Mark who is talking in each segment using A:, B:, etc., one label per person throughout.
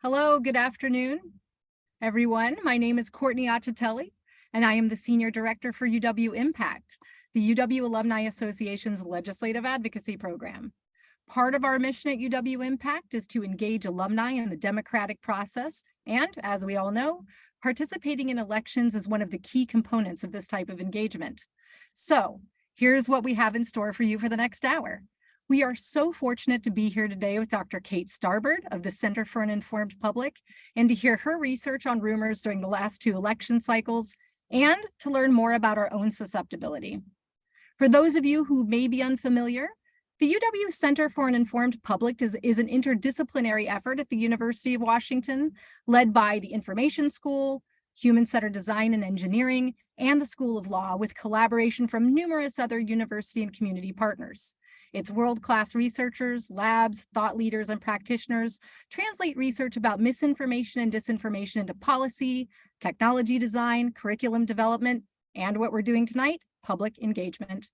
A: Hello, good afternoon, everyone. My name is Courtney Acitelli, and I am the Senior Director for UW Impact, the UW Alumni Association's legislative advocacy program. Part of our mission at UW Impact is to engage alumni in the democratic process, and as we all know, participating in elections is one of the key components of this type of engagement. So here's what we have in store for you for the next hour. We are so fortunate to be here today with Dr. Kate Starbird of the Center for an Informed Public and to hear her research on rumors during the last two election cycles and to learn more about our own susceptibility. For those of you who may be unfamiliar, the UW Center for an Informed Public is an interdisciplinary effort at the University of Washington, led by the Information School, Human-Centered Design and Engineering, and the School of Law, with collaboration from numerous other university and community partners. Its world-class researchers, labs, thought leaders, and practitioners translate research about misinformation and disinformation into policy, technology design, curriculum development, and what we're doing tonight, public engagement.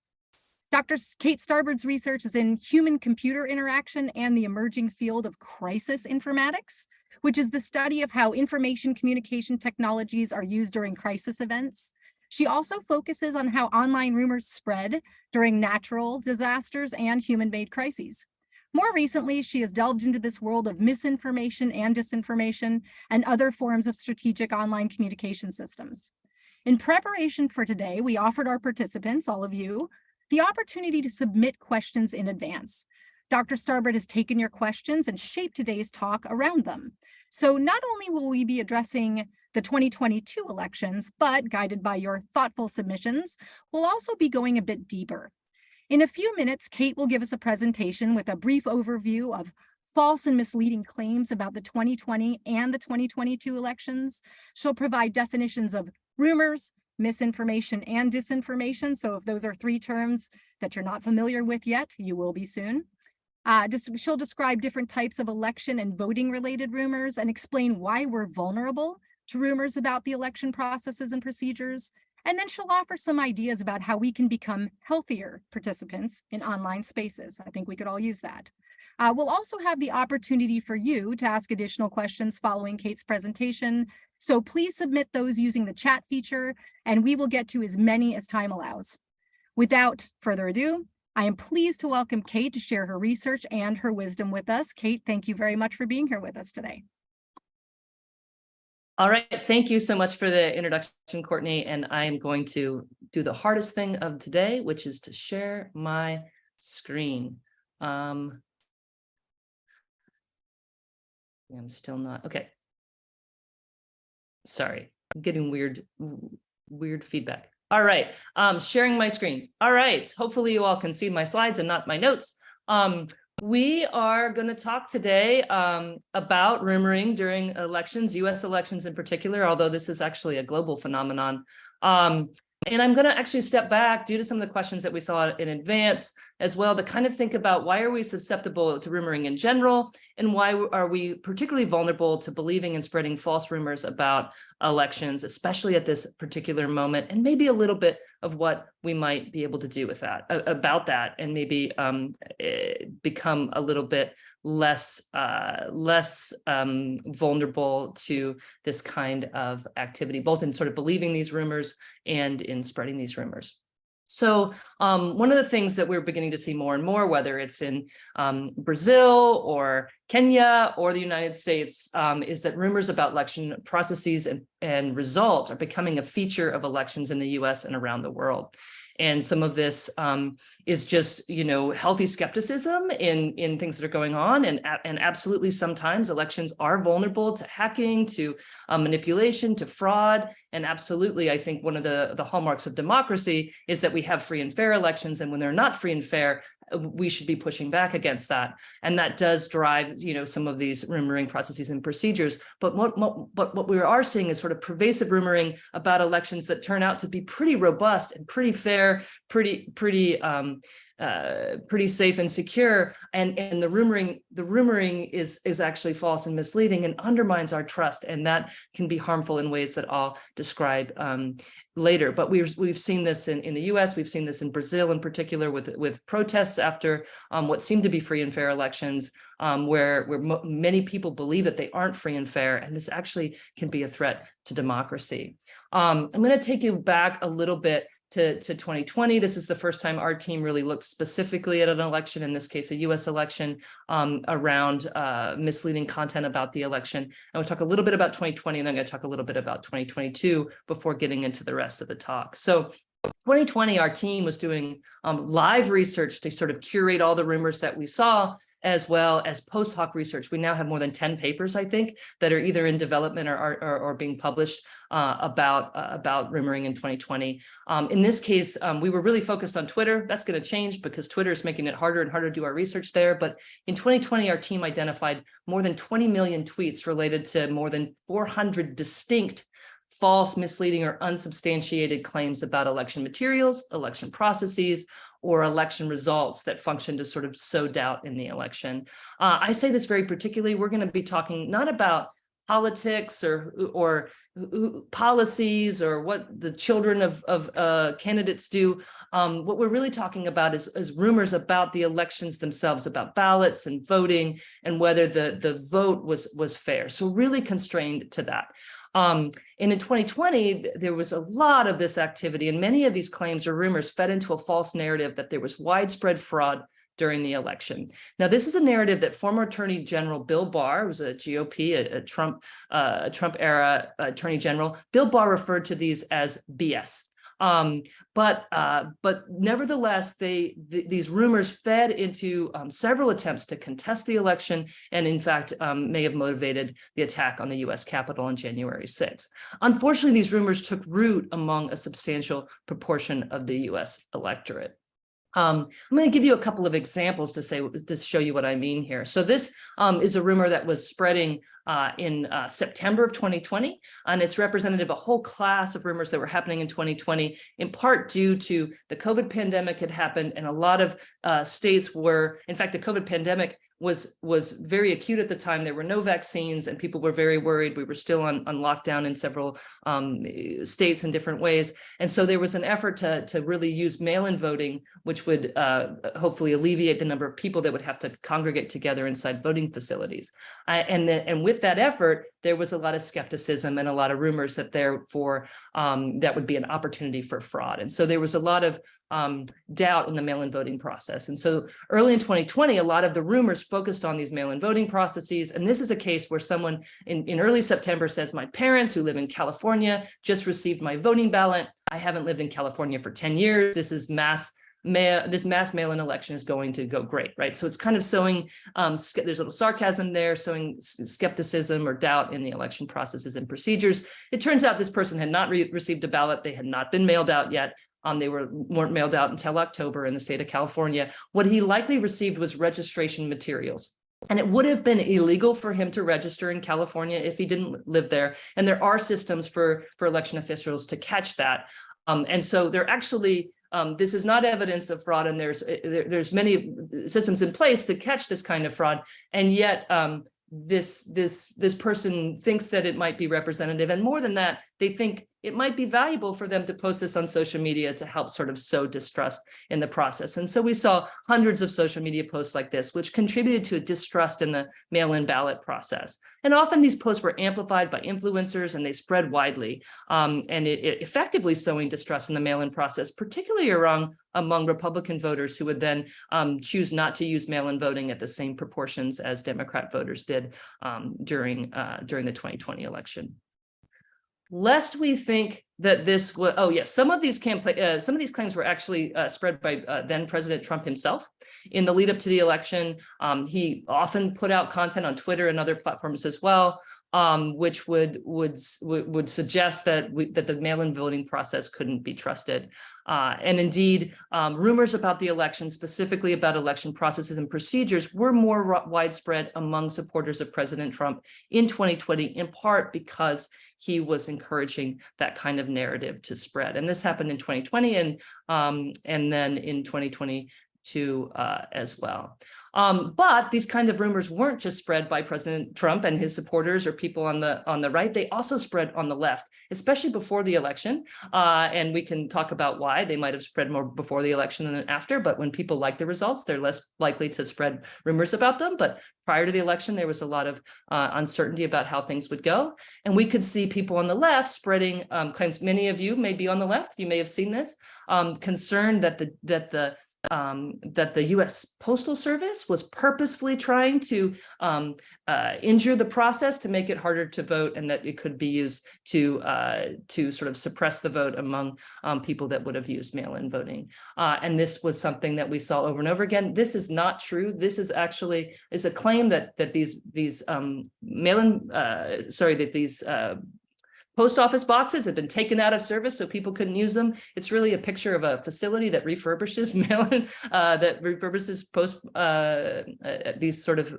A: Dr. Kate Starbird's research is in human-computer interaction and the emerging field of crisis informatics, which is the study of how information communication technologies are used during crisis events. She also focuses on how online rumors spread during natural disasters and human-made crises. More recently, she has delved into this world of misinformation and disinformation and other forms of strategic online communication systems. In preparation for today, we offered our participants, all of you, the opportunity to submit questions in advance. Dr. Starbird has taken your questions and shaped today's talk around them. So not only will we be addressing the 2022 elections, but guided by your thoughtful submissions, we'll also be going a bit deeper. In a few minutes, Kate will give us a presentation with a brief overview of false and misleading claims about the 2020 and the 2022 elections. She'll provide definitions of rumors, misinformation, and disinformation. So if those are three terms that you're not familiar with yet, you will be soon. She'll describe different types of election and voting related rumors and explain why we're vulnerable to rumors about the election processes and procedures. And then she'll offer some ideas about how we can become healthier participants in online spaces. I think we could all use that. We'll also have the opportunity for you to ask additional questions following Kate's presentation. So please submit those using the chat feature, and we will get to as many as time allows. Without further ado, I am pleased to welcome Kate to share her research and her wisdom with us. Kate, thank you very much for being here with us today.
B: All right, thank you so much for the introduction, Courtney. And I am going to do the hardest thing of today, which is to share my screen. I'm still not, okay. Sorry, I'm getting weird feedback. All right, sharing my screen. All right, hopefully you all can see my slides and not my notes. We are going to talk today about rumoring during elections, US elections in particular, although this is actually a global phenomenon. And I'm going to actually step back due to some of the questions that we saw in advance as well to kind of think about why are we susceptible to rumoring in general, and why are we particularly vulnerable to believing and spreading false rumors about elections, especially at this particular moment, and maybe a little bit of what we might be able to do with that, about that, and maybe become a little bit less vulnerable to this kind of activity, both in sort of believing these rumors and in spreading these rumors. So one of the things that we're beginning to see more and more, whether it's in Brazil or Kenya or the United States, is that rumors about election processes and results are becoming a feature of elections in the US and around the world. And some of this is just, healthy skepticism in things that are going on. And absolutely, sometimes elections are vulnerable to hacking, to manipulation, to fraud. And absolutely, I think one of the hallmarks of democracy is that we have free and fair elections. And when they're not free and fair, we should be pushing back against that. And that does drive, some of these rumoring processes and procedures. But what we are seeing is sort of pervasive rumoring about elections that turn out to be pretty robust and pretty fair, pretty pretty safe and secure, and the rumoring is actually false and misleading and undermines our trust, and that can be harmful in ways that I'll describe later. But we've seen this in the US, we've seen this in Brazil in particular with protests after what seemed to be free and fair elections, where many people believe that they aren't free and fair, and this actually can be a threat to democracy. I'm going to take you back a little bit to 2020. This is the first time our team really looked specifically at an election, in this case, a US election, around misleading content about the election. And we'll talk a little bit about 2020, and then I'm going to talk a little bit about 2022 before getting into the rest of the talk. So 2020, our team was doing live research to sort of curate all the rumors that we saw, as well as post hoc research. We now have more than 10 papers, I think, that are either in development or being published about rumoring in 2020. In this case, we were really focused on Twitter. That's going to change because Twitter is making it harder and harder to do our research there. But in 2020, our team identified more than 20 million tweets related to more than 400 distinct false, misleading, or unsubstantiated claims about election materials, election processes, or election results that function to sort of sow doubt in the election. I say this very particularly, we're going to be talking not about politics or policies or what the children of candidates do. What we're really talking about is rumors about the elections themselves, about ballots and voting, and whether the vote was fair. So really constrained to that. And in 2020, there was a lot of this activity, and many of these claims or rumors fed into a false narrative that there was widespread fraud during the election. Now, this is a narrative that former Attorney General Bill Barr, who was a GOP, a Trump era Attorney General, Bill Barr referred to these as BS. But nevertheless, these rumors fed into several attempts to contest the election, and in fact may have motivated the attack on the U.S. Capitol on January 6th. Unfortunately, these rumors took root among a substantial proportion of the U.S. electorate. I'm going to give you a couple of examples to show you what I mean here. So this is a rumor that was spreading in September of 2020, and it's representative of a whole class of rumors that were happening in 2020, in part due to the COVID pandemic had happened, and a lot of states were, in fact, the COVID pandemic was very acute at the time. There were no vaccines, and people were very worried. We were still on lockdown in several states in different ways. And so there was an effort to really use mail-in voting, which would hopefully alleviate the number of people that would have to congregate together inside voting facilities. And with that effort, there was a lot of skepticism and a lot of rumors that therefore that would be an opportunity for fraud. And so there was a lot of doubt in the mail-in voting process. And so early in 2020, a lot of the rumors focused on these mail-in voting processes. And this is a case where someone in early September says, my parents who live in California just received my voting ballot. I haven't lived in California for 10 years. This mass mail-in election is going to go great, right? So it's kind of sowing, there's a little sarcasm there, sowing skepticism or doubt in the election processes and procedures. It turns out this person had not received a ballot. They had not been mailed out yet. They weren't mailed out until October in the state of California. What he likely received was registration materials. And it would have been illegal for him to register in California if he didn't live there. And there are systems for election officials to catch that. And so they're actually, this is not evidence of fraud, and there's many systems in place to catch this kind of fraud. And yet this person thinks that it might be representative. And more than that, they think it might be valuable for them to post this on social media to help sort of sow distrust in the process. And so we saw hundreds of social media posts like this, which contributed to a distrust in the mail-in ballot process. And often these posts were amplified by influencers, and they spread widely, and it effectively sowing distrust in the mail-in process, particularly among Republican voters who would then choose not to use mail-in voting at the same proportions as Democrat voters did during the 2020 election. Lest we think that this was, oh yes, some of these claims were actually spread by then President Trump himself. In the lead up to the election, he often put out content on Twitter and other platforms as well, which would suggest that the mail-in voting process couldn't be trusted. And indeed, rumors about the election, specifically about election processes and procedures, were more widespread among supporters of President Trump in 2020, in part because he was encouraging that kind of narrative to spread. And this happened in 2020, and then in 2022, 2022 as well. But these kind of rumors weren't just spread by President Trump and his supporters or people on the right. They also spread on the left, especially before the election. And we can talk about why they might have spread more before the election than after. But when people like the results, they're less likely to spread rumors about them. But prior to the election, there was a lot of uncertainty about how things would go. And we could see people on the left spreading claims. Many of you may be on the left. You may have seen this, concerned that the U.S. Postal Service was purposefully trying to injure the process to make it harder to vote, and that it could be used to sort of suppress the vote among people that would have used mail-in voting. And this was something that we saw over and over again. This is not true. This is actually a claim that these post office boxes have been taken out of service so people couldn't use them. It's really a picture of a facility that refurbishes mail-in, that refurbishes these sort of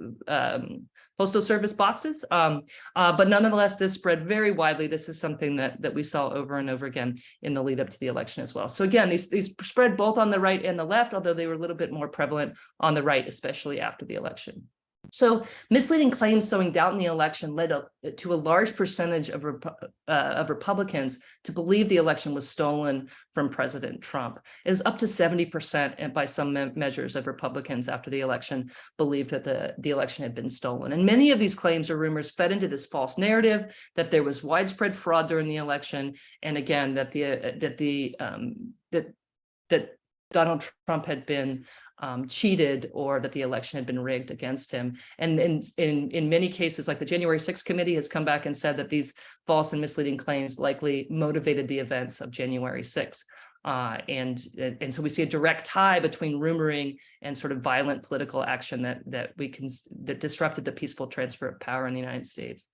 B: postal service boxes. But nonetheless, this spread very widely. This is something that we saw over and over again in the lead up to the election as well. So again, these spread both on the right and the left, although they were a little bit more prevalent on the right, especially after the election. So misleading claims sowing doubt in the election led to a large percentage of Republicans to believe the election was stolen from President Trump. It was up to 70%, and by some measures of Republicans after the election believed that the election had been stolen. And many of these claims or rumors fed into this false narrative that there was widespread fraud during the election, and again that Donald Trump had been cheated, or that the election had been rigged against him. And in many cases, like the January 6th committee has come back and said that these false and misleading claims likely motivated the events of January 6th. And so we see a direct tie between rumoring and sort of violent political action that disrupted the peaceful transfer of power in the United States.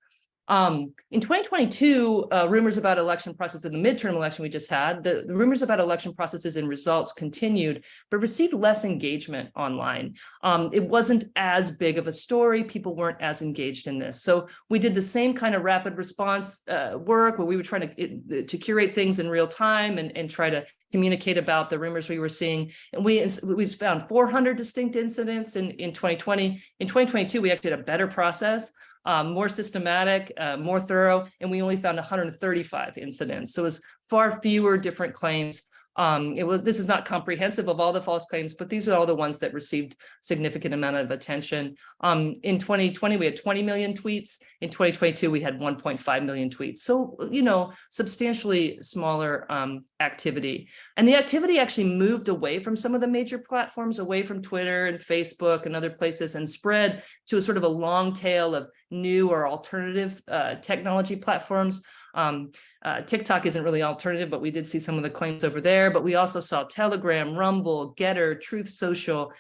B: In 2022, rumors about election process in the midterm election we just had, the rumors about election processes and results continued, but received less engagement online. It wasn't as big of a story. People weren't as engaged in this. So we did the same kind of rapid response work where we were trying to curate things in real time and try to communicate about the rumors we were seeing. And we've found 400 distinct incidents in 2020. In 2022, we actually had a better process. More systematic, more thorough, and we only found 135 incidents. So it was far fewer different claims. This is not comprehensive of all the false claims, but these are all the ones that received significant amount of attention. In 2020, we had 20 million tweets. In 2022, we had 1.5 million tweets. So, substantially smaller activity. And the activity actually moved away from some of the major platforms, away from Twitter and Facebook and other places, and spread to a sort of a long tail of new or alternative technology platforms. TikTok isn't really alternative, but we did see some of the claims over there. But we also saw Telegram, Rumble, Getter, Truth Social,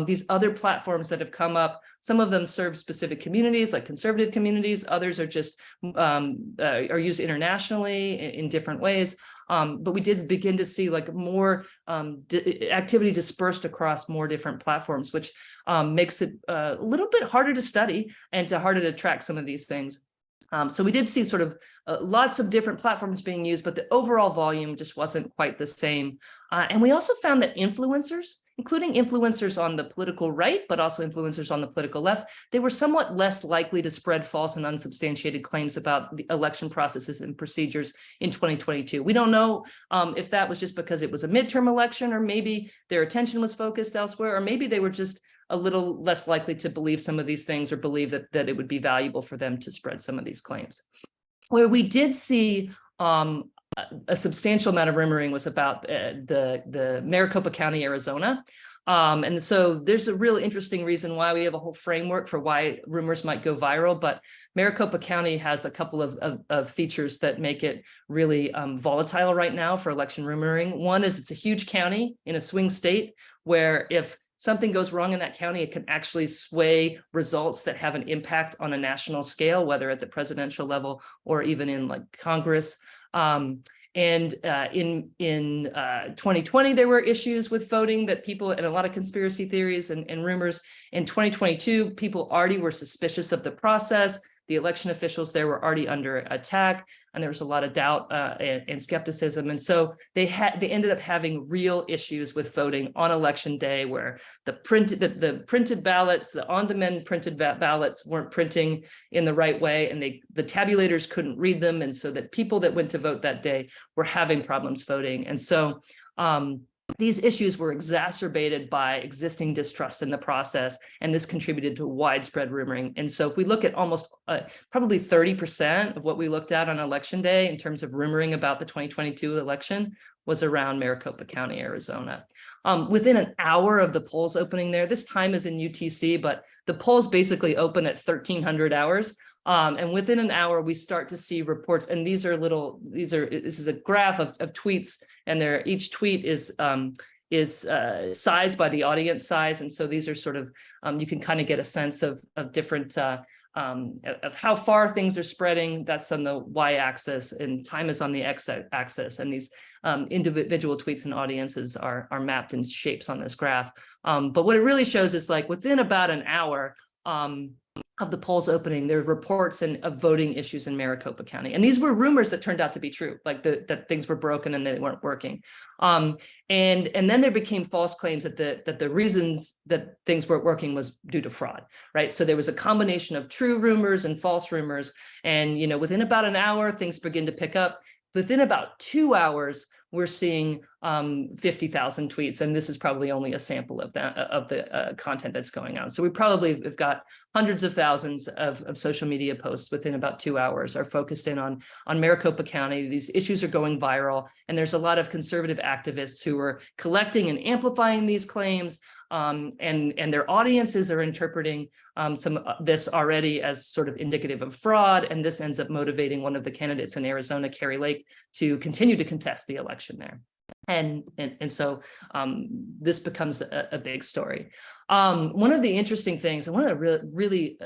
B: these other platforms that have come up. Some of them serve specific communities, like conservative communities. Others are just are used internationally in different ways. But we did begin to see like more activity dispersed across more different platforms, which makes it a little bit harder to study and harder to track some of these things. So we did see sort of lots of different platforms being used, but the overall volume just wasn't quite the same. And we also found that influencers, including influencers on the political right, but also influencers on the political left, they were somewhat less likely to spread false and unsubstantiated claims about the election processes and procedures in 2022. We don't know if that was just because it was a midterm election, or maybe their attention was focused elsewhere, or maybe they were just a little less likely to believe some of these things, or believe that it would be valuable for them to spread some of these claims. Where we did see a substantial amount of rumoring was about the Maricopa County, Arizona. And so there's a real interesting reason why we have a whole framework for why rumors might go viral. But Maricopa County has a couple of features that make it really volatile right now for election rumoring. One is it's a huge county in a swing state, where if something goes wrong in that county, it can actually sway results that have an impact on a national scale, whether at the presidential level or even in like Congress. And in 2020, there were issues with voting that people, and a lot of conspiracy theories and rumors. In 2022, people already were suspicious of the process. The election officials there were already under attack, and there was a lot of doubt and skepticism. And so they ended up having real issues with voting on election day, where the printed ballots, the on-demand printed ballots weren't printing in the right way, and the tabulators couldn't read them. And so that people that went to vote that day were having problems voting. And so these issues were exacerbated by existing distrust in the process, and this contributed to widespread rumoring. And so if we look at almost probably 30% of what we looked at on election day in terms of rumoring about the 2022 election was around Maricopa County, Arizona. Within an hour of the polls opening there, this time is in UTC, but the polls basically open at 1300 hours. And within an hour, we start to see reports, and this is a graph of tweets, and each tweet is sized by the audience size. And so these are sort of, you can kind of get a sense of different, of how far things are spreading. That's on the y-axis, and time is on the x-axis. And these individual tweets and audiences are mapped in shapes on this graph. But what it really shows is, like, within about an hour, of the polls opening, there are reports of voting issues in Maricopa County. And these were rumors that turned out to be true, like that things were broken and they weren't working. And then there became false claims that the reasons that things weren't working was due to fraud, right? So there was a combination of true rumors and false rumors. And, within about an hour, things begin to pick up. Within about 2 hours, we're seeing 50,000 tweets, and this is probably only a sample of the content that's going on. So we probably have got hundreds of thousands of social media posts within about 2 hours are focused in on Maricopa County. These issues are going viral, and there's a lot of conservative activists who are collecting and amplifying these claims. And their audiences are interpreting this already as sort of indicative of fraud, and this ends up motivating one of the candidates in Arizona, Carrie Lake, to continue to contest the election there. And so this becomes a big story. One of the interesting things, and one of the really,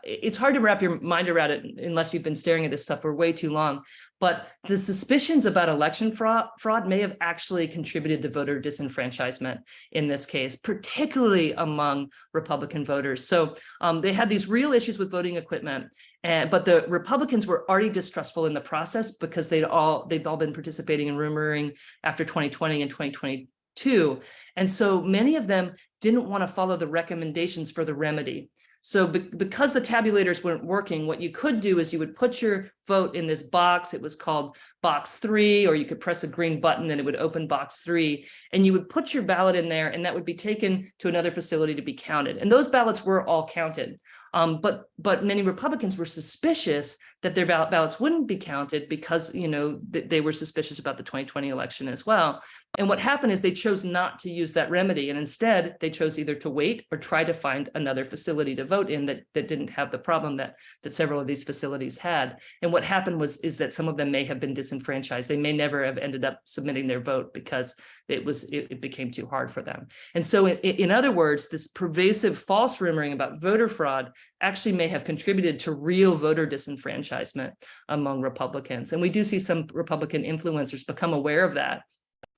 B: it's hard to wrap your mind around it unless you've been staring at this stuff for way too long, but the suspicions about election fraud may have actually contributed to voter disenfranchisement in this case, particularly among Republican voters. So they had these real issues with voting equipment, but the Republicans were already distrustful in the process because they've all been participating in rumoring after 2020 and 2022. And so many of them didn't want to follow the recommendations for the remedy. So because the tabulators weren't working, what you could do is you would put your vote in this box. It was called box 3, or you could press a green button and it would open box 3, and you would put your ballot in there, and that would be taken to another facility to be counted. And those ballots were all counted. But many Republicans were suspicious that their ballots wouldn't be counted because, they were suspicious about the 2020 election as well. And what happened is they chose not to use that remedy, and instead they chose either to wait or try to find another facility to vote in that didn't have the problem that several of these facilities had. And what happened is that some of them may have been disenfranchised. They may never have ended up submitting their vote because it became too hard for them. And so in other words, this pervasive false rumoring about voter fraud actually may have contributed to real voter disenfranchisement among Republicans. And we do see some Republican influencers become aware of that.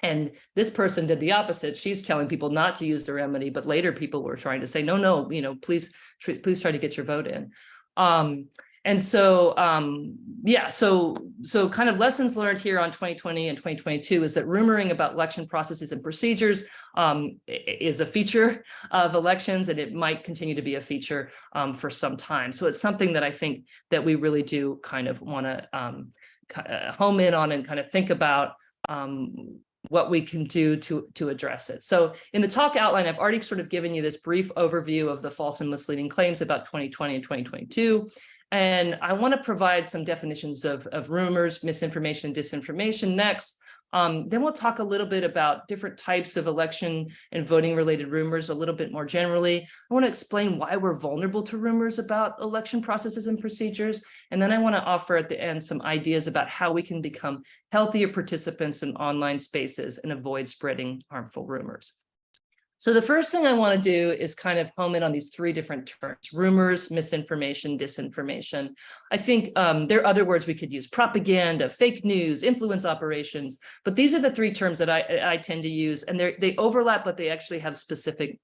B: And this person did the opposite. She's telling people not to use the remedy, but later people were trying to say, no, please try to get your vote in. And so, so kind of lessons learned here on 2020 and 2022 is that rumoring about election processes and procedures is a feature of elections, and it might continue to be a feature for some time. So it's something that I think that we really do kind of want to home in on and kind of think about what we can do to address it. So in the talk outline, I've already sort of given you this brief overview of the false and misleading claims about 2020 and 2022. And I want to provide some definitions of rumors, misinformation, and disinformation next. Then we'll talk a little bit about different types of election and voting related rumors a little bit more generally. I want to explain why we're vulnerable to rumors about election processes and procedures. And then I want to offer at the end some ideas about how we can become healthier participants in online spaces and avoid spreading harmful rumors. So the first thing I want to do is kind of home in on these three different terms: rumors, misinformation, disinformation. I think there are other words we could use: propaganda, fake news, influence operations. But these are the three terms that I tend to use, and they overlap, but they actually have specific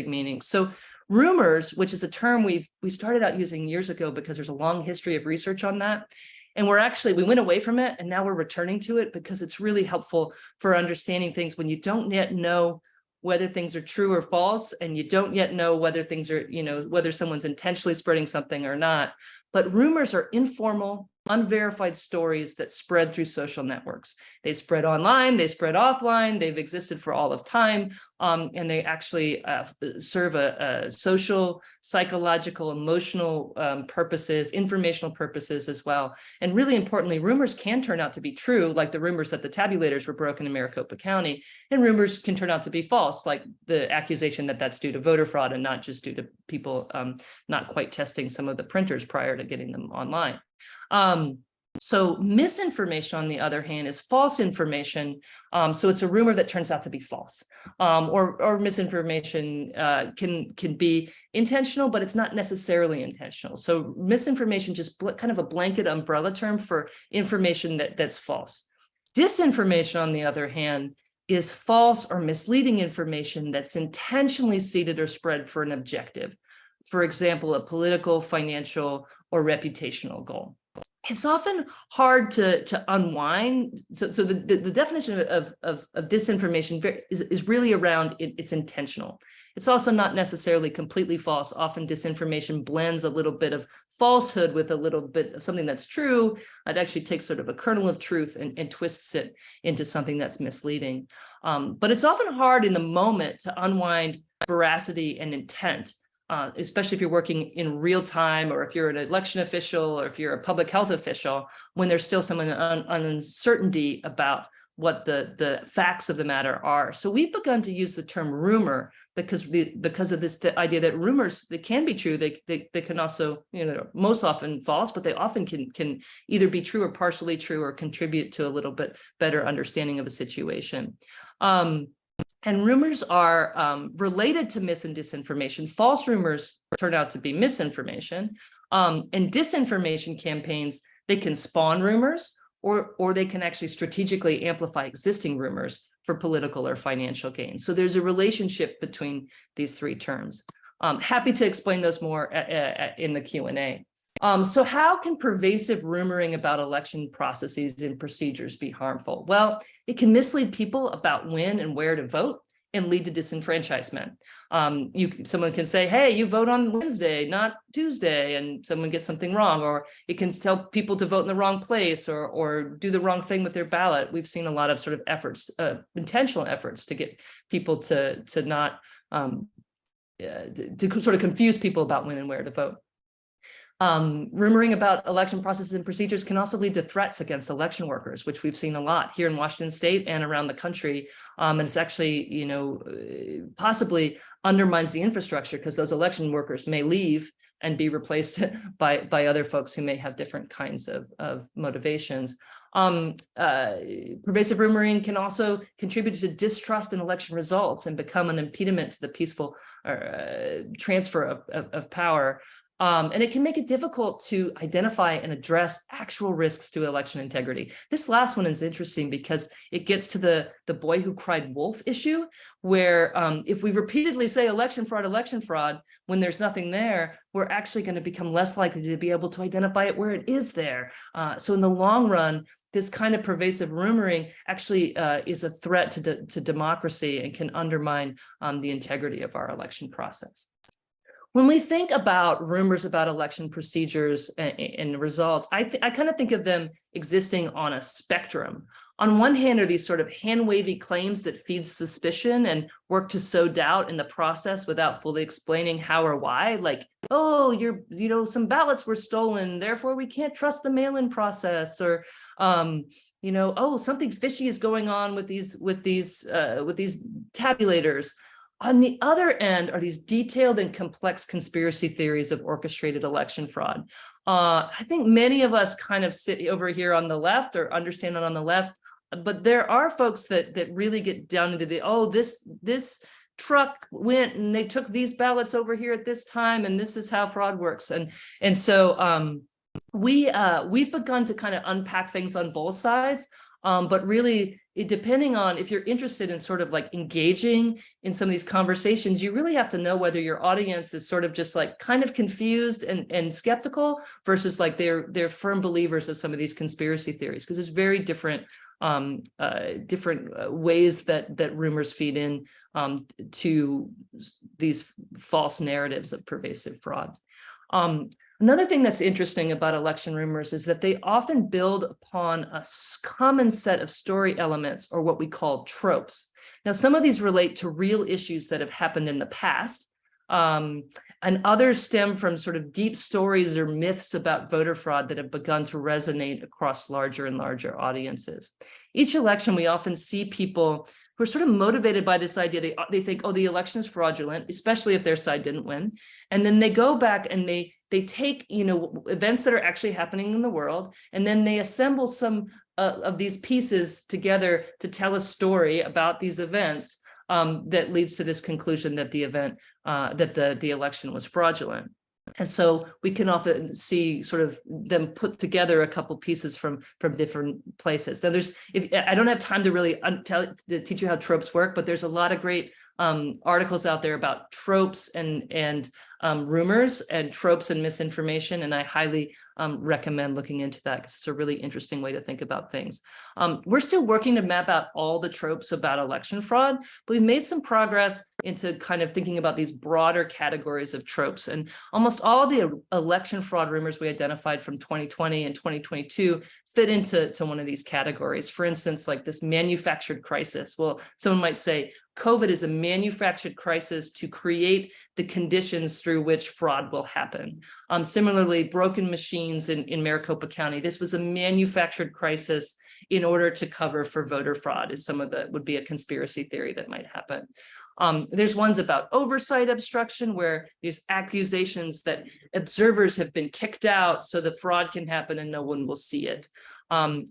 B: meanings. So Rumors, which is a term we started out using years ago because there's a long history of research on that. And we went away from it, and now we're returning to it because it's really helpful for understanding things when you don't yet know whether things are true or false, and you don't yet know whether things are, whether someone's intentionally spreading something or not. But rumors are informal, unverified stories that spread through social networks. They spread online, they spread offline, they've existed for all of time, and they actually serve a social, psychological, emotional purposes, informational purposes as well. And really importantly, rumors can turn out to be true, like the rumors that the tabulators were broken in Maricopa County, and rumors can turn out to be false, like the accusation that that's due to voter fraud and not just due to people not quite testing some of the printers prior to getting them online. So misinformation, on the other hand, is false information. So it's a rumor that turns out to be false, or misinformation can be intentional, but it's not necessarily intentional. So misinformation, just kind of a blanket umbrella term for information that's false. Disinformation, on the other hand, is false or misleading information that's intentionally seeded or spread for an objective. For example, a political, financial, or reputational goal. It's often hard to unwind. So the definition of disinformation is really around it's intentional. It's also not necessarily completely false. Often disinformation blends a little bit of falsehood with a little bit of something that's true. It actually takes sort of a kernel of truth and twists it into something that's misleading. But it's often hard in the moment to unwind veracity and intent. Especially if you're working in real time, or if you're an election official, or if you're a public health official, when there's still some uncertainty about what the facts of the matter are. So we've begun to use the term rumor because of the idea that rumors, they can be true. They can also, most often false, but they often can either be true or partially true, or contribute to a little bit better understanding of a situation. And rumors are related to mis and disinformation. False rumors turn out to be misinformation. And disinformation campaigns, they can spawn rumors, or they can actually strategically amplify existing rumors for political or financial gain. So there's a relationship between these three terms. Happy to explain those more in the Q&A. So how can pervasive rumoring about election processes and procedures be harmful? Well, it can mislead people about when and where to vote and lead to disenfranchisement. Someone can say, hey, you vote on Wednesday, not Tuesday, and someone gets something wrong, or it can tell people to vote in the wrong place, or do the wrong thing with their ballot. We've seen a lot of sort of efforts, intentional efforts to get people to not, to sort of confuse people about when and where to vote. Rumoring about election processes and procedures can also lead to threats against election workers, which we've seen a lot here in Washington state and around the country. And it's actually, possibly undermines the infrastructure, because those election workers may leave and be replaced by other folks who may have different kinds of motivations. Pervasive rumoring can also contribute to distrust in election results and become an impediment to the peaceful transfer of power. And it can make it difficult to identify and address actual risks to election integrity. This last one is interesting because it gets to the boy who cried wolf issue, where if we repeatedly say election fraud, when there's nothing there, we're actually going to become less likely to be able to identify it where it is there. So in the long run, this kind of pervasive rumoring actually is a threat to democracy and can undermine the integrity of our election process. When we think about rumors about election procedures and results, I kind of think of them existing on a spectrum. On one hand are these sort of hand-wavy claims that feed suspicion and work to sow doubt in the process without fully explaining how or why, like, oh, some ballots were stolen, therefore we can't trust the mail-in process, or oh, something fishy is going on with these tabulators. On the other end are these detailed and complex conspiracy theories of orchestrated election fraud. I think many of us kind of sit over here on the left, or understand it on the left, but there are folks that really get down into this truck went and they took these ballots over here at this time, and this is how fraud works. And so we've begun to kind of unpack things on both sides. But really, depending on if you're interested in sort of like engaging in some of these conversations, you really have to know whether your audience is sort of just like kind of confused and skeptical versus like they're firm believers of some of these conspiracy theories, because there's very different ways that rumors feed in to these false narratives of pervasive fraud. Another thing that's interesting about election rumors is that they often build upon a common set of story elements, or what we call tropes. Now, some of these relate to real issues that have happened in the past, and others stem from sort of deep stories or myths about voter fraud that have begun to resonate across larger and larger audiences. Each election, we often see people who are sort of motivated by this idea. They think, oh, the election is fraudulent, especially if their side didn't win. And then they go back and they take, events that are actually happening in the world, and then they assemble some of these pieces together to tell a story about these events that leads to this conclusion that the election was fraudulent. And so we can often see sort of them put together a couple pieces from different places. Now, I don't have time to really teach you how tropes work, but there's a lot of great articles out there about tropes and rumors and tropes and misinformation, and I highly recommend looking into that, because it's a really interesting way to think about things. We're still working to map out all the tropes about election fraud, but we've made some progress into kind of thinking about these broader categories of tropes, and almost all the election fraud rumors we identified from 2020 and 2022 fit into one of these categories. For instance, like this manufactured crisis. Well, someone might say, COVID is a manufactured crisis to create the conditions through which fraud will happen. Similarly, broken machines in Maricopa County. This was a manufactured crisis in order to cover for voter fraud, is some of the would be a conspiracy theory that might happen. There's ones about oversight obstruction, where there's accusations that observers have been kicked out so the fraud can happen and no one will see it.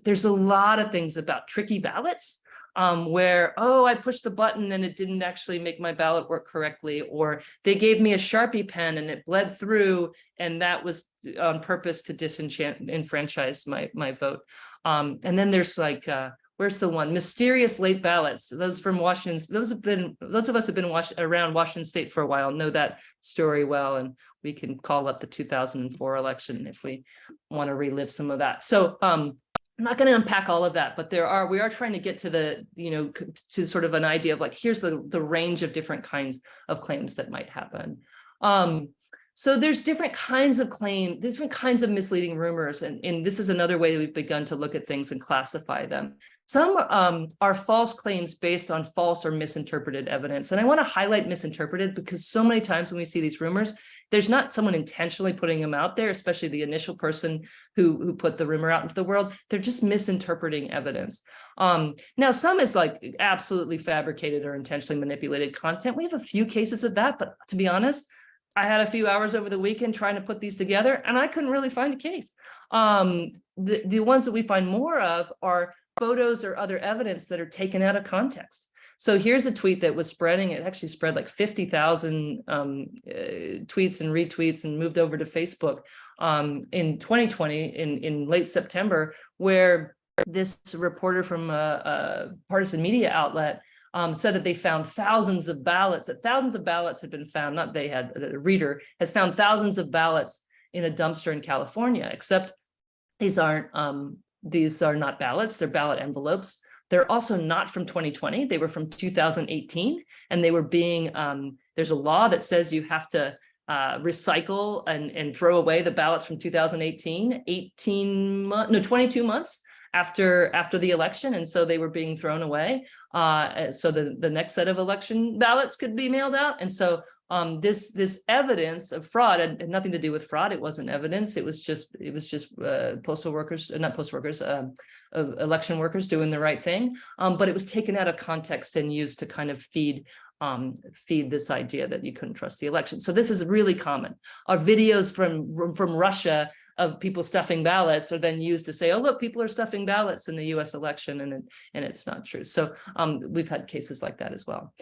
B: There's a lot of things about tricky ballots, where, oh, I pushed the button and it didn't actually make my ballot work correctly, or they gave me a Sharpie pen and it bled through, and that was on purpose to disenfranchise my vote. And then there's like, where's the one? Mysterious late ballots. Those from Washington, those of us have been around Washington State for a while, know that story well, and we can call up the 2004 election if we want to relive some of that. So I'm not going to unpack all of that, but we are trying to get to to sort of an idea of like, here's the range of different kinds of claims that might happen. So there's different kinds of claims, different kinds of misleading rumors. And this is another way that we've begun to look at things and classify them. Some are false claims based on false or misinterpreted evidence. And I want to highlight misinterpreted, because so many times when we see these rumors, there's not someone intentionally putting them out there, especially the initial person who put the rumor out into the world. They're just misinterpreting evidence. Now, some is like absolutely fabricated or intentionally manipulated content. We have a few cases of that, but to be honest, I had a few hours over the weekend trying to put these together, and I couldn't really find a case. The ones that we find more of are photos or other evidence that are taken out of context. So here's a tweet that was spreading. It actually spread like 50,000 tweets and retweets and moved over to Facebook in 2020 in late September, where this reporter from a partisan media outlet said that they found thousands of ballots, that thousands of ballots had been found, not they had, the reader had found thousands of ballots in a dumpster in California, except these are not ballots, they're ballot envelopes. They're also not from 2020, they were from 2018, and they were being, there's a law that says you have to recycle and throw away the ballots from 2018, 22 months after the election, and so they were being thrown away. So the next set of election ballots could be mailed out, and so this evidence of fraud had nothing to do with fraud. It wasn't evidence. It was just postal workers, not postal workers, election workers doing the right thing. But it was taken out of context and used to kind of feed this idea that you couldn't trust the election. So this is really common. Our videos from Russia of people stuffing ballots are then used to say, oh, look, people are stuffing ballots in the US election, and it's not true. So we've had cases like that as well.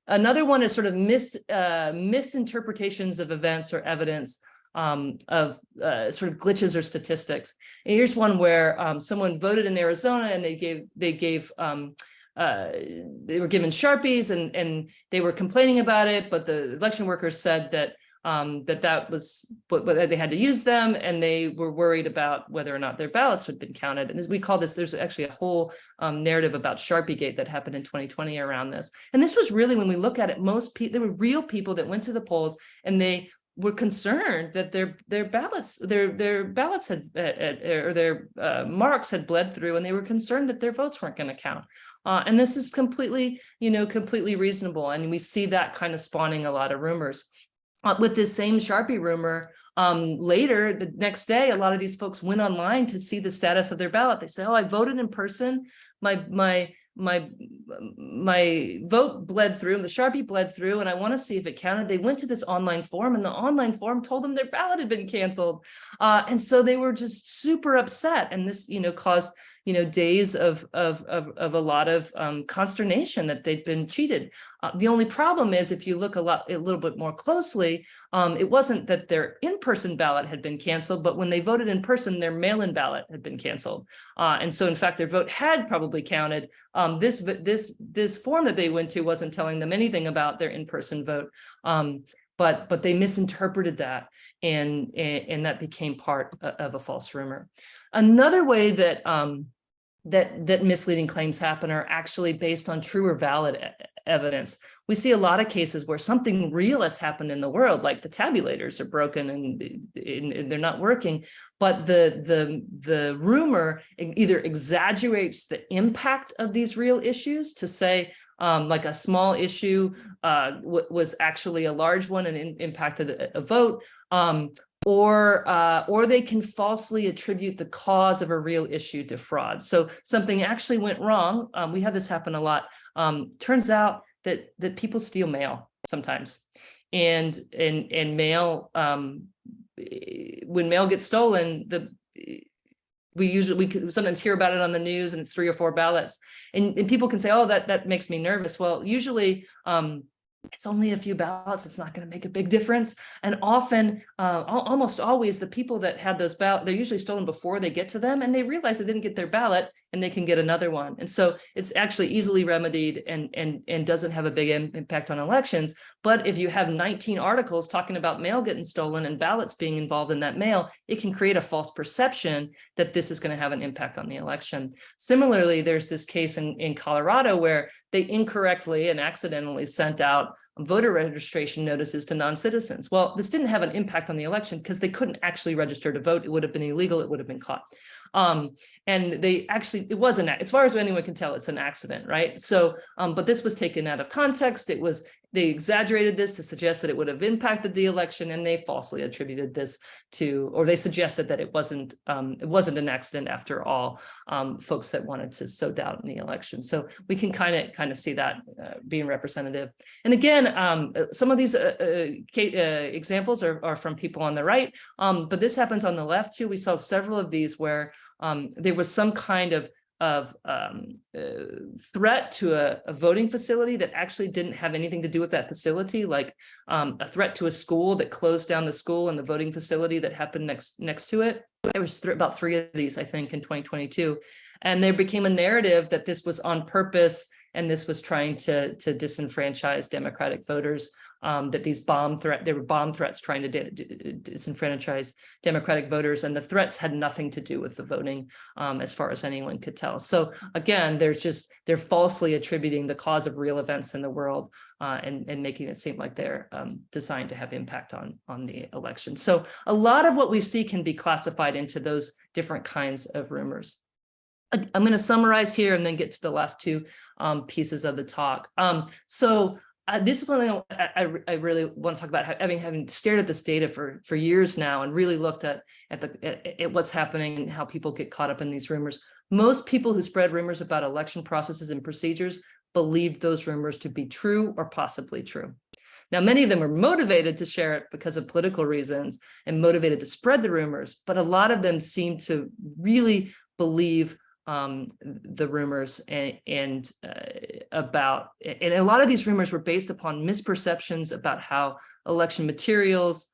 B: Another one is sort of misinterpretations of events or evidence sort of glitches or statistics. And here's one where someone voted in Arizona and they were given Sharpies and they were complaining about it, but the election workers said that that was what they had to use them, and they were worried about whether or not their ballots had been counted. And as we call this, there's actually a whole narrative about Sharpiegate that happened in 2020 around this. And this was really, when we look at it, there were real people that went to the polls and they were concerned that their ballots had or their marks had bled through, and they were concerned that their votes weren't going to count. And this is completely reasonable. And we see that kind of spawning a lot of rumors. With this same Sharpie rumor, later, the next day, a lot of these folks went online to see the status of their ballot. They say, "Oh, I voted in person. My vote bled through, and the Sharpie bled through, and I want to see if it counted." They went to this online form, and the online form told them their ballot had been canceled. And so they were just super upset. And this, caused days of a lot of consternation that they'd been cheated. The only problem is, if you look a little bit more closely, it wasn't that their in-person ballot had been canceled, but when they voted in person, their mail-in ballot had been canceled. And so in fact, their vote had probably counted. This form that they went to wasn't telling them anything about their in-person vote. But they misinterpreted that, and that became part of a false rumor. Another way that that misleading claims happen are actually based on true or valid evidence. We see a lot of cases where something real has happened in the world, like the tabulators are broken and they're not working, but the rumor either exaggerates the impact of these real issues to say, like a small issue was actually a large one and impacted a vote, or they can falsely attribute the cause of a real issue to fraud. So something actually went wrong. We have this happen a lot. Turns out that people steal mail sometimes, and mail, when mail gets stolen, we sometimes hear about it on the news, and it's 3 or 4 ballots, and people can say, "Oh, that makes me nervous." Well, usually it's only a few ballots. It's not going to make a big difference. And often, almost always, the people that had those ballots, they're usually stolen before they get to them, and they realize they didn't get their ballot, and they can get another one. And so it's actually easily remedied and doesn't have a big impact on elections. But if you have 19 articles talking about mail getting stolen and ballots being involved in that mail, it can create a false perception that this is going to have an impact on the election. Similarly, there's this case in Colorado where they incorrectly and accidentally sent out voter registration notices to non-citizens. Well, this didn't have an impact on the election because they couldn't actually register to vote. It would have been illegal. It would have been caught. And they actually, it wasn't, as far as anyone can tell, it's an accident, right? So, but this was taken out of context. They exaggerated this to suggest that it would have impacted the election, and they falsely attributed this to, or they suggested that it wasn't an accident after all, folks that wanted to sow doubt in the election. So we can kind of see that being representative. And again, some of these examples are from people on the right, but this happens on the left too. We saw several of these where there was some kind of threat to a voting facility that actually didn't have anything to do with that facility, like a threat to a school that closed down the school and the voting facility that happened next to it. There was about 3 of these, I think, in 2022. And there became a narrative that this was on purpose, and this was trying to disenfranchise Democratic voters, that there were bomb threats trying to disenfranchise Democratic voters, and the threats had nothing to do with the voting, as far as anyone could tell. So again, they're falsely attributing the cause of real events in the world, and making it seem like they're designed to have impact on the election. So a lot of what we see can be classified into those different kinds of rumors. I'm going to summarize here and then get to the last 2 pieces of the talk. This is one thing I really want to talk about, having stared at this data for years now and really looked at what's happening and how people get caught up in these rumors. Most people who spread rumors about election processes and procedures believed those rumors to be true or possibly true. Now, many of them were motivated to share it because of political reasons and motivated to spread the rumors, but a lot of them seem to really believe the rumors and a lot of these rumors were based upon misperceptions about how election materials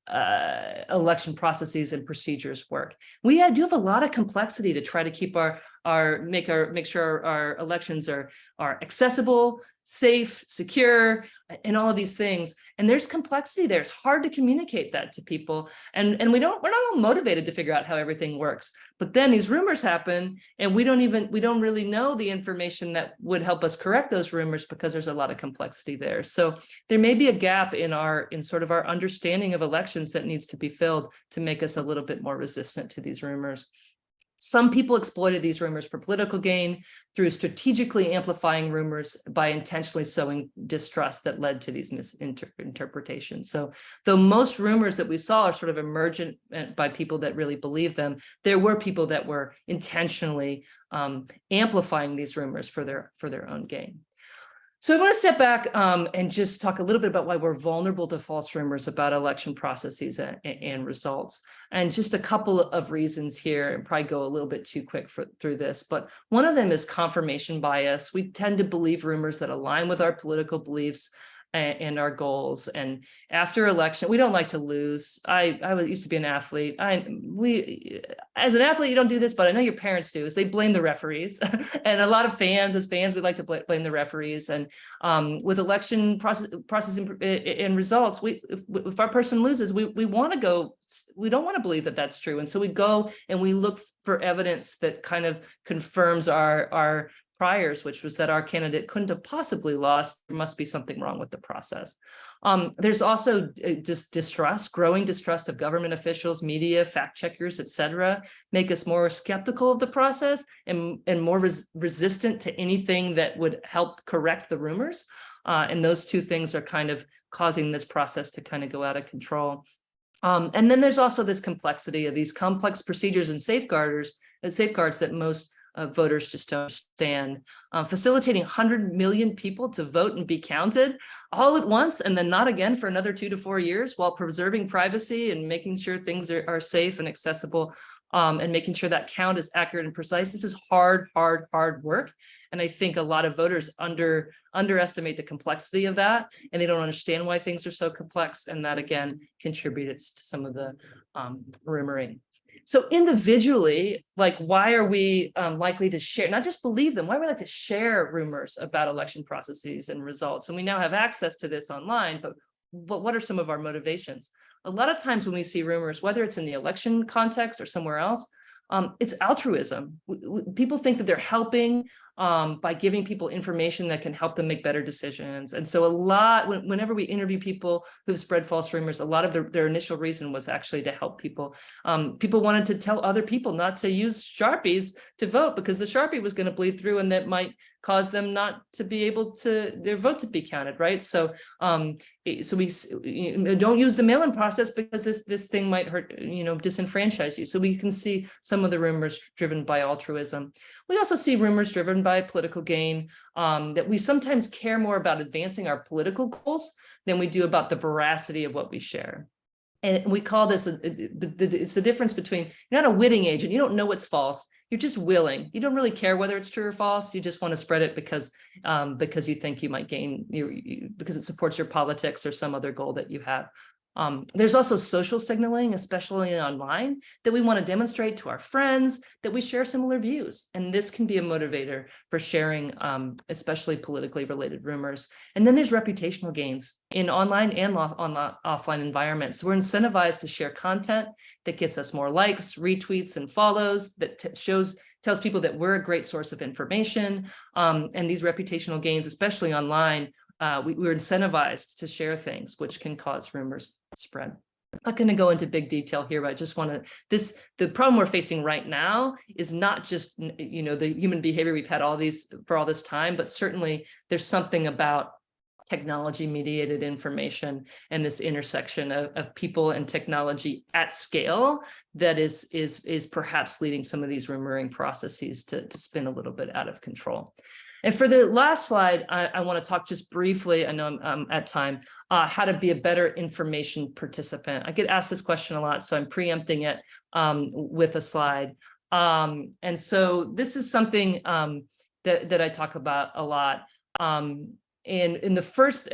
B: election processes and procedures work. We do have a lot of complexity to try to keep make sure our elections are accessible, safe, secure, and all of these things. And there's complexity there. It's hard to communicate that to people. And we're not all motivated to figure out how everything works. But then these rumors happen, and we don't really know the information that would help us correct those rumors, because there's a lot of complexity there. So there may be a gap in sort of our understanding of elections that needs to be filled to make us a little bit more resistant to these rumors. Some people exploited these rumors for political gain through strategically amplifying rumors by intentionally sowing distrust that led to these misinterpretations. So though most rumors that we saw are sort of emergent by people that really believe them, there were people that were intentionally amplifying these rumors for their own gain. So I want to step back and just talk a little bit about why we're vulnerable to false rumors about election processes and results. And just a couple of reasons here, and probably go a little bit too quick through this, but one of them is confirmation bias. We tend to believe rumors that align with our political beliefs and our goals. And after election, we don't like to lose. I used to be an athlete. As an athlete, you don't do this, but I know your parents do, is they blame the referees. And a lot of fans, we like to blame the referees. And with election process and results, if our person loses, we want to go, we don't want to believe that that's true. And so we go and we look for evidence that kind of confirms our priors, which was that our candidate couldn't have possibly lost. There must be something wrong with the process. There's also growing distrust of government officials, media, fact checkers, et cetera, make us more skeptical of the process and more resistant to anything that would help correct the rumors. And those two things are kind of causing this process to kind of go out of control. And then there's also this complexity of these complex procedures and safeguards that most voters just don't understand. Facilitating 100 million people to vote and be counted all at once, and then not again for another 2 to 4 years, while preserving privacy and making sure things are safe and accessible, and making sure that count is accurate and precise. This is hard work. And I think a lot of voters underestimate the complexity of that, and they don't understand why things are so complex. And that again contributes to some of the rumoring. So individually, like, why are we likely to share, not just believe them, why are we like to share rumors about election processes and results? And we now have access to this online, but what are some of our motivations? A lot of times when we see rumors, whether it's in the election context or somewhere else, it's altruism. People think that they're helping by giving people information that can help them make better decisions. And so whenever we interview people who've spread false rumors, a lot of their initial reason was actually to help people. People wanted to tell other people not to use Sharpies to vote because the Sharpie was going to bleed through and that might cause them not to be able to, their vote to be counted, right? So we don't use the mail-in process because this thing might hurt, disenfranchise you. So we can see some of the rumors driven by altruism. We also see rumors driven by political gain, that we sometimes care more about advancing our political goals than we do about the veracity of what we share. And we call this, it's the difference between, you're not a witting agent, you don't know what's false, you're just willing. You don't really care whether it's true or false, you just want to spread it because you think you might gain, because it supports your politics or some other goal that you have. There's also social signaling, especially online, that we want to demonstrate to our friends that we share similar views. And this can be a motivator for sharing, especially politically related rumors. And then there's reputational gains in online and offline environments. We're incentivized to share content that gets us more likes, retweets, and follows, that tells people that we're a great source of information. And these reputational gains, especially online, we're incentivized to share things, which can cause rumors to spread. I'm not going to go into big detail here, but I just want to, the problem we're facing right now is not just, the human behavior we've had for all this time, but certainly there's something about technology mediated information and this intersection of people and technology at scale that is perhaps leading some of these rumoring processes to spin a little bit out of control. And for the last slide, I want to talk just briefly, I know I'm at time, how to be a better information participant. I get asked this question a lot, so I'm preempting it with a slide. And so this is something that I talk about a lot. And in the first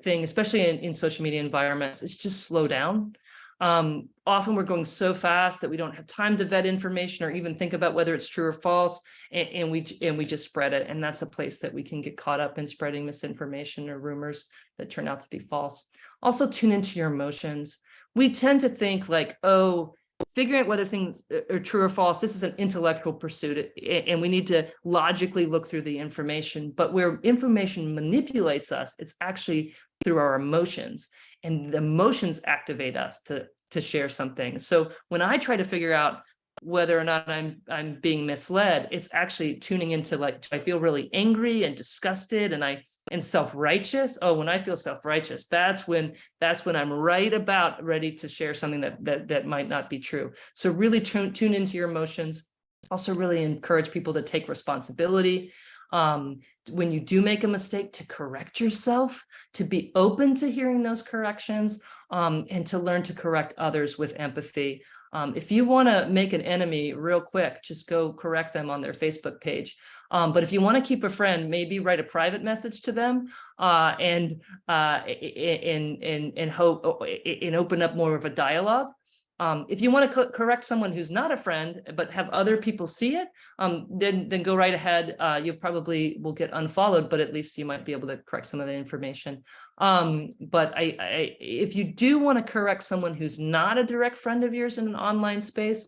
B: thing, especially in social media environments, is just slow down. Often we're going so fast that we don't have time to vet information or even think about whether it's true or false, and we just spread it. And that's a place that we can get caught up in spreading misinformation or rumors that turn out to be false. Also, tune into your emotions. We tend to think like, oh, figuring out whether things are true or false, this is an intellectual pursuit, and we need to logically look through the information. But where information manipulates us, it's actually through our emotions, and the emotions activate us to share something. So when I try to figure out whether or not I'm being misled, it's actually tuning into, like, do I feel really angry and disgusted and self-righteous? Oh, when I feel self-righteous, that's when I'm right about ready to share something that might not be true. So really tune into your emotions. Also really encourage people to take responsibility. When you do make a mistake, to correct yourself, to be open to hearing those corrections, and to learn to correct others with empathy. If you want to make an enemy real quick, just go correct them on their Facebook page. But if you want to keep a friend, maybe write a private message to them, and hope and open up more of a dialogue. If you want to correct someone who's not a friend, but have other people see it, then go right ahead. You probably will get unfollowed, but at least you might be able to correct some of the information. But if you do want to correct someone who's not a direct friend of yours in an online space,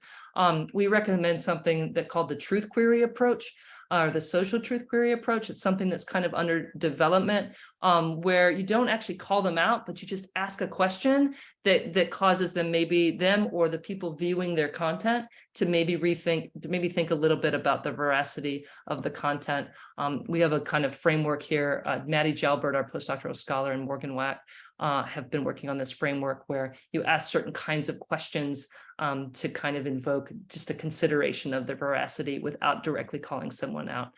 B: we recommend something that called the truth query approach, or the social truth query approach. It's something that's kind of under development, where you don't actually call them out, but you just ask a question that causes them, maybe them or the people viewing their content, to maybe think a little bit about the veracity of the content. We have a kind of framework here. Maddie Jalbert, our postdoctoral scholar, and Morgan Wack have been working on this framework where you ask certain kinds of questions to kind of invoke just a consideration of the veracity without directly calling someone out.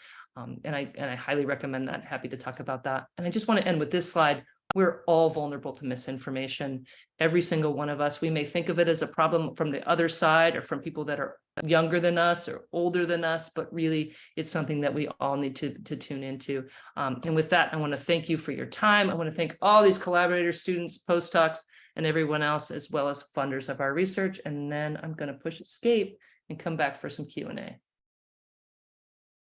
B: And I highly recommend that. Happy to talk about that. And I just want to end with this slide. We're all vulnerable to misinformation. Every single one of us. We may think of it as a problem from the other side or from people that are younger than us or older than us, but really it's something that we all need to tune into. And with that, I want to thank you for your time. I want to thank all these collaborators, students, postdocs, and everyone else, as well as funders of our research. And then I'm going to push escape and come back for some Q&A.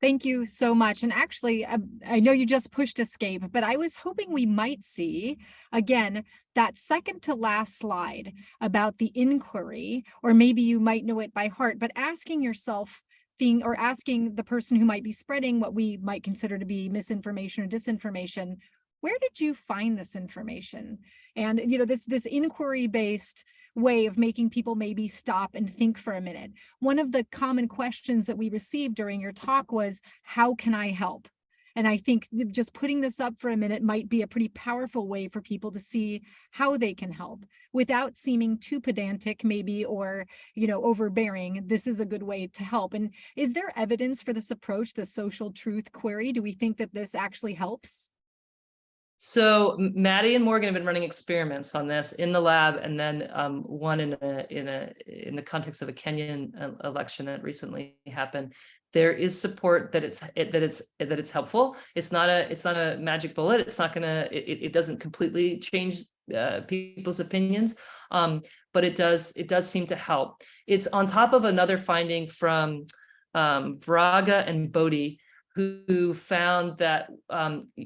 A: Thank you so much. And actually, I know you just pushed escape, but I was hoping we might see, again, that second to last slide about the inquiry, or maybe you might know it by heart, but asking yourself or asking the person who might be spreading what we might consider to be misinformation or disinformation, where did you find this information? And, this inquiry-based way of making people maybe stop and think for a minute. One of the common questions that we received during your talk was, how can I help? And I think just putting this up for a minute might be a pretty powerful way for people to see how they can help without seeming too pedantic, maybe, or, overbearing. This is a good way to help. And is there evidence for this approach, the social truth query? Do we think that this actually helps?
B: So Maddie and Morgan have been running experiments on this in the lab, and then one in the context of a Kenyan election that recently happened. There is support that it's helpful. It's not a magic bullet. It's not gonna. It doesn't completely change people's opinions, but it does seem to help. It's on top of another finding from Vraga and Bodhi, who found that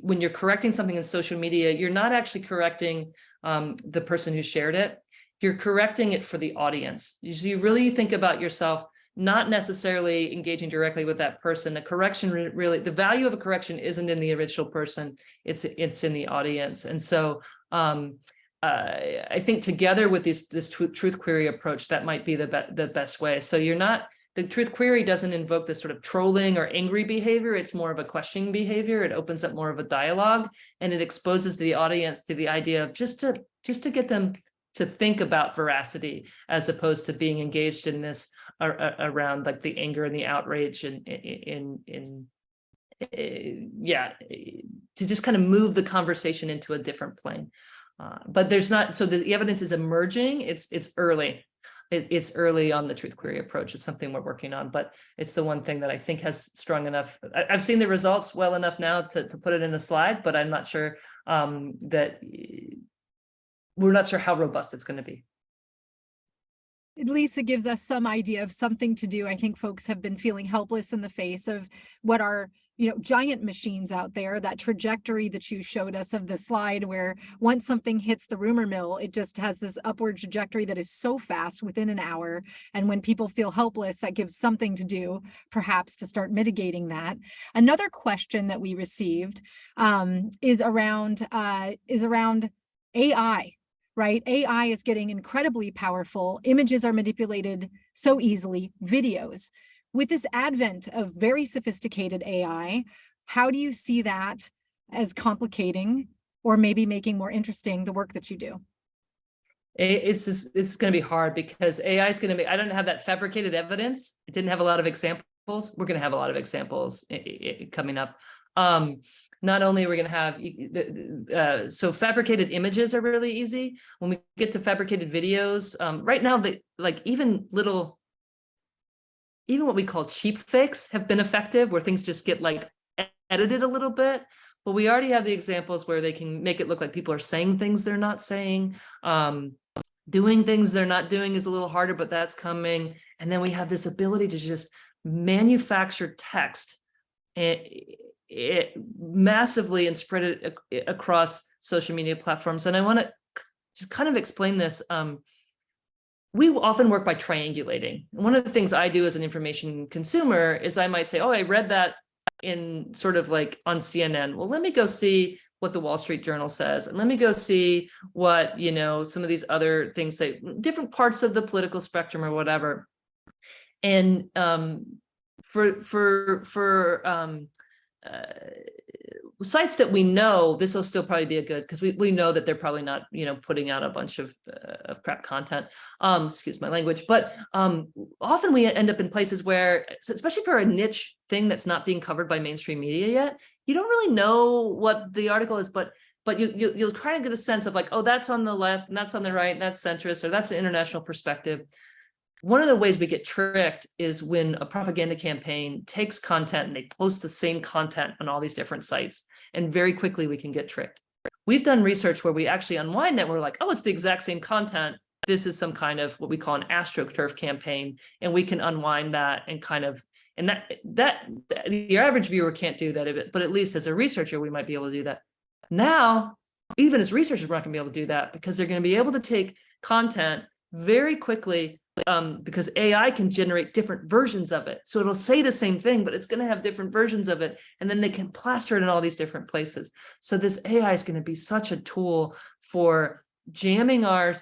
B: when you're correcting something in social media, you're not actually correcting the person who shared it. You're correcting it for the audience. You really think about yourself, not necessarily engaging directly with that person. The correction really, the value of a correction isn't in the original person, it's in the audience. And so I think together with this truth query approach, that might be the best way. So the truth query doesn't invoke this sort of trolling or angry behavior. It's more of a questioning behavior. It opens up more of a dialogue, and it exposes the audience to the idea of just to get them to think about veracity, as opposed to being engaged in this around like the anger and the outrage and to just kind of move the conversation into a different plane. But there's not, so the evidence is emerging. It's early. It's early on the truth query approach. It's something we're working on, but it's the one thing that I think has strong enough. I've seen the results well enough now to put it in a slide, but I'm not sure that we're not sure how robust it's going to be.
A: At least it gives us some idea of something to do. I think folks have been feeling helpless in the face of what are, giant machines out there. That trajectory that you showed us of the slide, where once something hits the rumor mill, it just has this upward trajectory that is so fast within an hour. And when people feel helpless, that gives something to do, perhaps to start mitigating that. Another question that we received is around AI. Right? AI is getting incredibly powerful. Images are manipulated so easily, videos. With this advent of very sophisticated AI, how do you see that as complicating or maybe making more interesting the work that you do?
B: It's going to be hard because AI is going to be, I don't have that fabricated evidence. It didn't have a lot of examples. We're going to have a lot of examples coming up. Not only are we going to have, so fabricated images are really easy. When we get to fabricated videos, right now, even what we call cheap fakes have been effective, where things just get like edited a little bit. But we already have the examples where they can make it look like people are saying things they're not saying. Doing things they're not doing is a little harder, but that's coming. And then we have this ability to just manufacture text massively and spread it across social media platforms. And I want to kind of explain this. We often work by triangulating. And one of the things I do as an information consumer is I might say, oh, I read that in sort of like on CNN. Well, let me go see what the Wall Street Journal says. And let me go see what, some of these other things say, different parts of the political spectrum or whatever. And sites that we know, this will still probably be a good, because we know that they're probably not, putting out a bunch of crap content. Excuse my language, but often we end up in places where, especially for a niche thing that's not being covered by mainstream media yet, you don't really know what the article is, but you'll try to get a sense of like, oh, that's on the left and that's on the right, and that's centrist, or that's an international perspective. One of the ways we get tricked is when a propaganda campaign takes content and they post the same content on all these different sites, and very quickly we can get tricked. We've done research where we actually unwind that. We're like, oh, it's the exact same content. This is some kind of what we call an AstroTurf campaign, and we can unwind that and and that your average viewer can't do that, but at least as a researcher, we might be able to do that. Now, even as researchers, we're not going to be able to do that, because they're going to be able to take content very quickly, because AI can generate different versions of it. So it'll say the same thing, but it's going to have different versions of it. And then they can plaster it in all these different places. So this AI is going to be such a tool for jamming our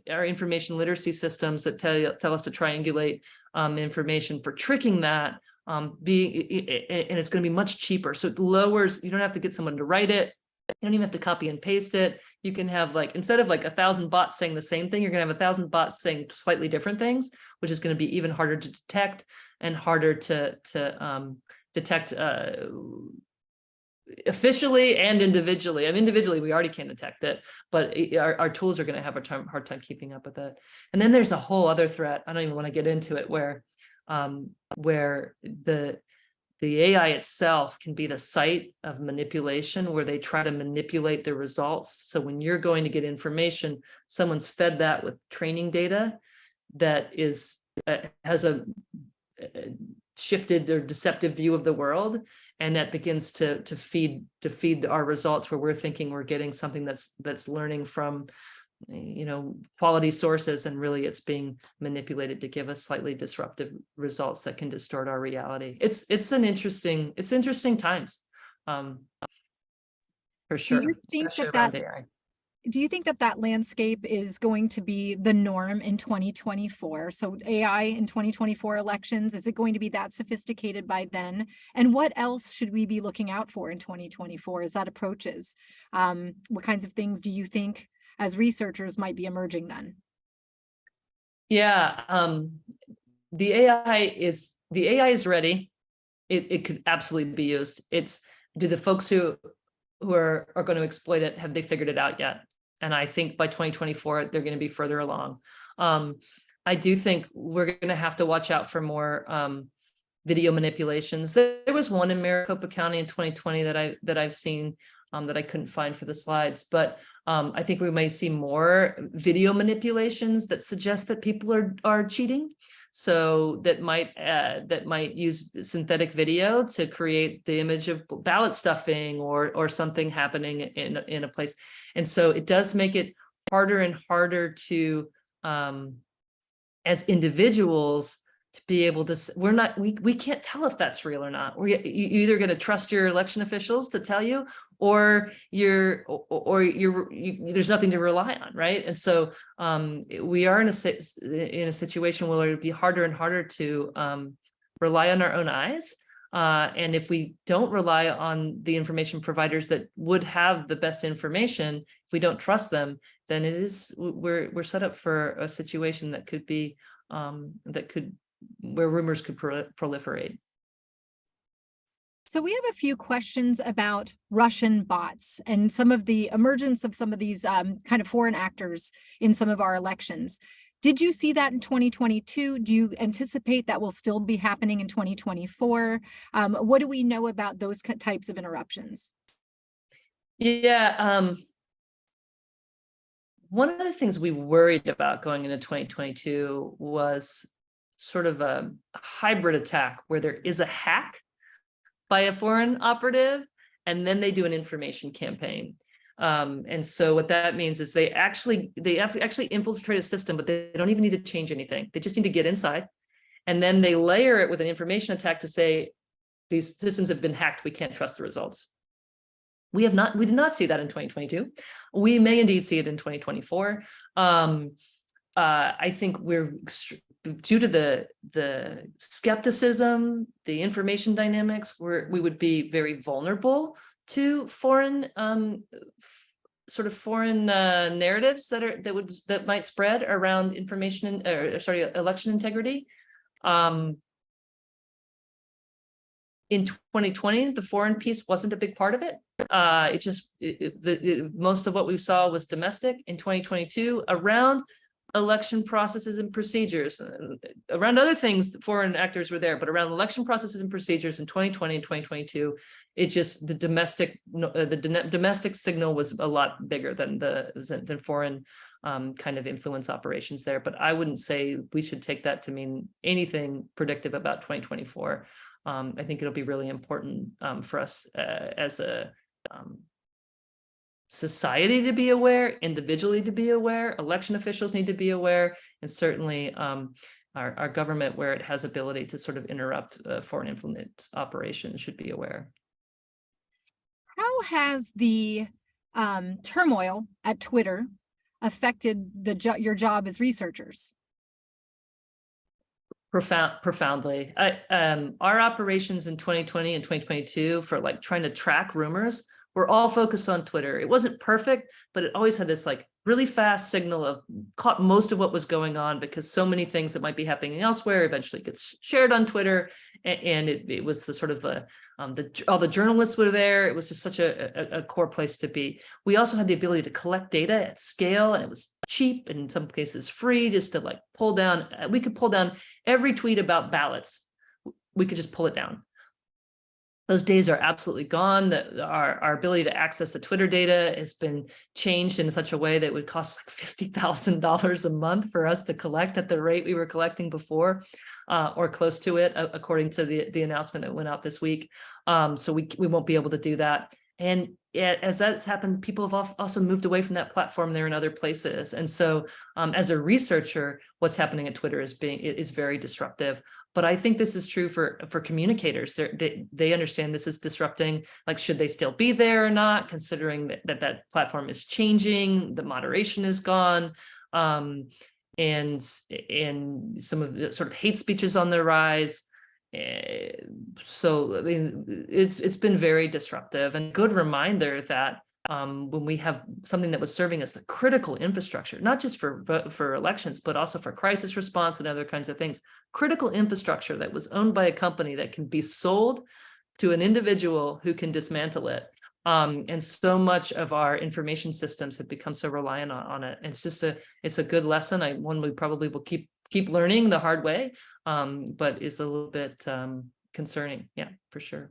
B: information literacy systems that tell us to triangulate information, for tricking that, and it's going to be much cheaper. So it lowers, you don't have to get someone to write it. You don't even have to copy and paste it. You can have, like, instead of like 1,000 bots saying the same thing, you're going to have 1,000 bots saying slightly different things, which is going to be even harder to detect and harder to detect officially and individually. I mean, individually, we already can detect it, but our tools are going to have a hard time keeping up with it. And then there's a whole other threat. I don't even want to get into it, where the AI itself can be the site of manipulation, where they try to manipulate the results. So when you're going to get information, someone's fed that with training data that has a shifted or deceptive view of the world, and that begins to feed our results, where we're thinking we're getting something that's learning from quality sources, and really it's being manipulated to give us slightly disruptive results that can distort our reality. It's interesting times, for sure, especially around AI.
A: Do you think that landscape is going to be the norm in 2024? So AI in 2024 elections, is it going to be that sophisticated by then? And what else should we be looking out for in 2024 as that approaches? What kinds of things do you think as researchers might be emerging then?
B: Yeah, the AI is ready. It could absolutely be used. Do the folks who are going to exploit it, have they figured it out yet? And I think by 2024, they're going to be further along. I do think we're going to have to watch out for more video manipulations. There was one in Maricopa County in 2020 that I've seen, that I couldn't find for the slides, but I think we may see more video manipulations that suggest that people are cheating. So that might use synthetic video to create the image of ballot stuffing or something happening in a place. And so it does make it harder and harder to, as individuals, to be able to, we can't tell if that's real or not. You're either going to trust your election officials to tell you, or there's nothing to rely on, right? And so we are in a situation where it'd be harder and harder to rely on our own eyes. And if we don't rely on the information providers that would have the best information, if we don't trust them, then we're set up for a situation that could be where rumors could proliferate.
A: So we have a few questions about Russian bots and some of the emergence of some of these kind of foreign actors in some of our elections. Did you see that in 2022? Do you anticipate that will still be happening in 2024? What do we know about those types of interruptions?
B: Yeah, one of the things we worried about going into 2022 was sort of a hybrid attack where there is a hack by a foreign operative, and then they do an information campaign. And so what that means is they actually infiltrate a system, but they don't even need to change anything. They just need to get inside, and then they layer it with an information attack to say these systems have been hacked. We can't trust the results. We did not see that in 2022. We may indeed see it in 2024. I think we're due to the skepticism, the information dynamics, we would be very vulnerable to foreign sort of foreign narratives that might spread around information election integrity. In 2020, the foreign piece wasn't a big part of it. Most of what we saw was domestic. In 2022, around election processes and procedures, around other things, foreign actors were there, but around election processes and procedures in 2020 and 2022, the domestic signal was a lot bigger than foreign kind of influence operations there. But I wouldn't say we should take that to mean anything predictive about 2024. I think it'll be really important for us as a society to be aware, individually to be aware, election officials need to be aware, and certainly our government, where it has ability to sort of interrupt foreign influence operations, should be aware.
A: How has the turmoil at Twitter affected your job as researchers?
B: Profoundly. Our operations in 2020 and 2022 for like trying to track rumors were all focused on Twitter. It wasn't perfect, but it always had this like really fast signal of caught most of what was going on, because so many things that might be happening elsewhere eventually gets shared on Twitter. And it was the sort of all the journalists were there. It was just such a core place to be. We also had the ability to collect data at scale, and it was cheap and in some cases free, just to like pull down. We could pull down every tweet about ballots. We could just pull it down. Those days are absolutely gone. Our ability to access the Twitter data has been changed in such a way that it would cost like $50,000 a month for us to collect at the rate we were collecting before, or close to it, according to the announcement that went out this week. So we won't be able to do that. And as that's happened, people have also moved away from that platform. They're in other places. And so as a researcher, what's happening at Twitter is very disruptive. But I think this is true for communicators. They understand this is disrupting. Like, should they still be there or not, considering that platform is changing, the moderation is gone, and some of the sort of hate speech is on the rise. So I mean, it's been very disruptive, and good reminder that when we have something that was serving as the critical infrastructure, not just for elections, but also for crisis response and other kinds of things, critical infrastructure that was owned by a company that can be sold to an individual who can dismantle it. And so much of our information systems have become so reliant on it. And it's a good lesson. One we probably will keep learning the hard way, but is a little bit concerning. Yeah, for sure.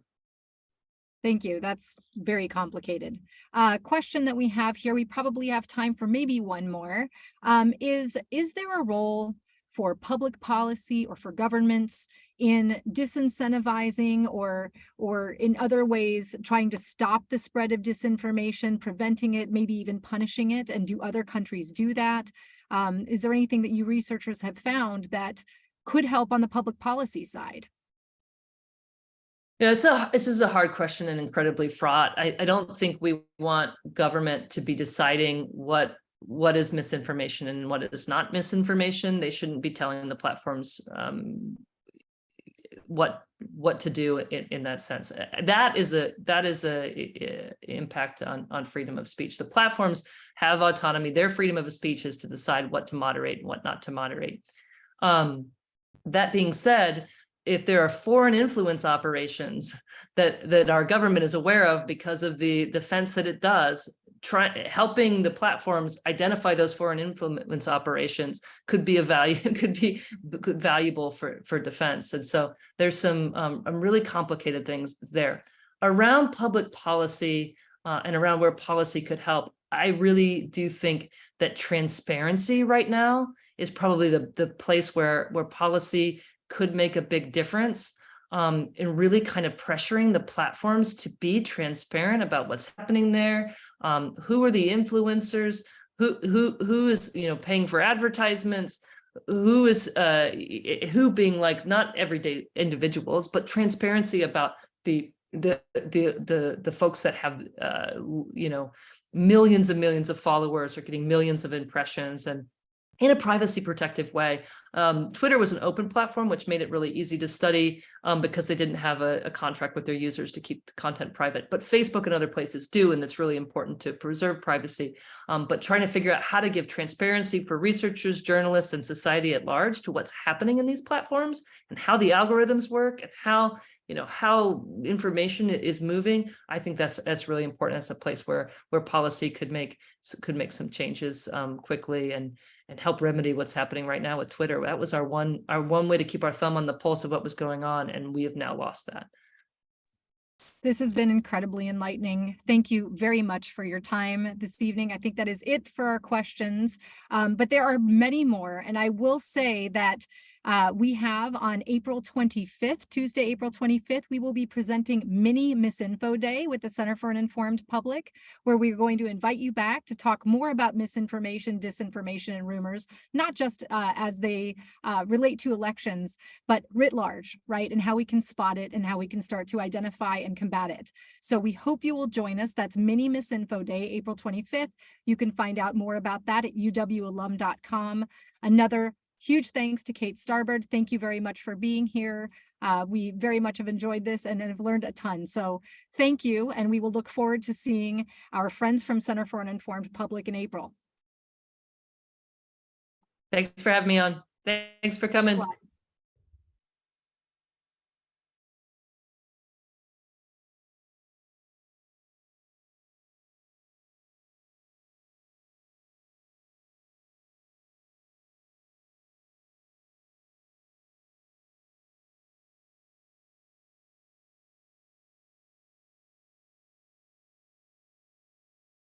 A: Thank you. That's very complicated. Question that we have here, we probably have time for maybe one more. Is there a role for public policy or for governments in disincentivizing or in other ways trying to stop the spread of disinformation, preventing it, maybe even punishing it? And do other countries do that? Is there anything that you researchers have found that could help on the public policy side?
B: Yeah, this is a hard question and incredibly fraught. I don't think we want government to be deciding what is misinformation and what is not misinformation. They shouldn't be telling the platforms what to do in that sense. That is a impact on freedom of speech. The platforms have autonomy. Their freedom of speech is to decide what to moderate and what not to moderate. That being said, if there are foreign influence operations that our government is aware of because of the defense that it does, helping the platforms identify those foreign influence operations could be valuable for defense. And so there's some really complicated things there around public policy and around where policy could help. I really do think that transparency right now is probably the place where policy could make a big difference in really kind of pressuring the platforms to be transparent about what's happening there. Who are the influencers? Who is paying for advertisements? Who is who being like not everyday individuals, but transparency about the folks that have millions and millions of followers or getting millions of impressions and in a privacy protective way. Twitter was an open platform, which made it really easy to study because they didn't have a contract with their users to keep the content private. But Facebook and other places do, and it's really important to preserve privacy. But trying to figure out how to give transparency for researchers, journalists, and society at large to what's happening in these platforms and how the algorithms work and how information is moving. I think that's really important. That's a place where policy could make some changes quickly and help remedy what's happening right now with Twitter. That was our one way to keep our thumb on the pulse of what was going on, and we have now lost that.
A: This has been incredibly enlightening. Thank you very much for your time this evening. I think that is it for our questions, but there are many more. And I will say that we have on April 25th, Tuesday, April 25th, we will be presenting Mini Misinfo Day with the Center for an Informed Public, where we're going to invite you back to talk more about misinformation, disinformation, and rumors, not just as they relate to elections, but writ large, right? And how we can spot it and how we can start to identify and combat it. So we hope you will join us. That's Mini Misinfo Day, April 25th. You can find out more about that at uwalum.com. Another huge thanks to Kate Starbird. Thank you very much for being here. We very much have enjoyed this and have learned a ton. So thank you. And we will look forward to seeing our friends from Center for an Informed Public in April.
B: Thanks for having me on. Thanks for coming.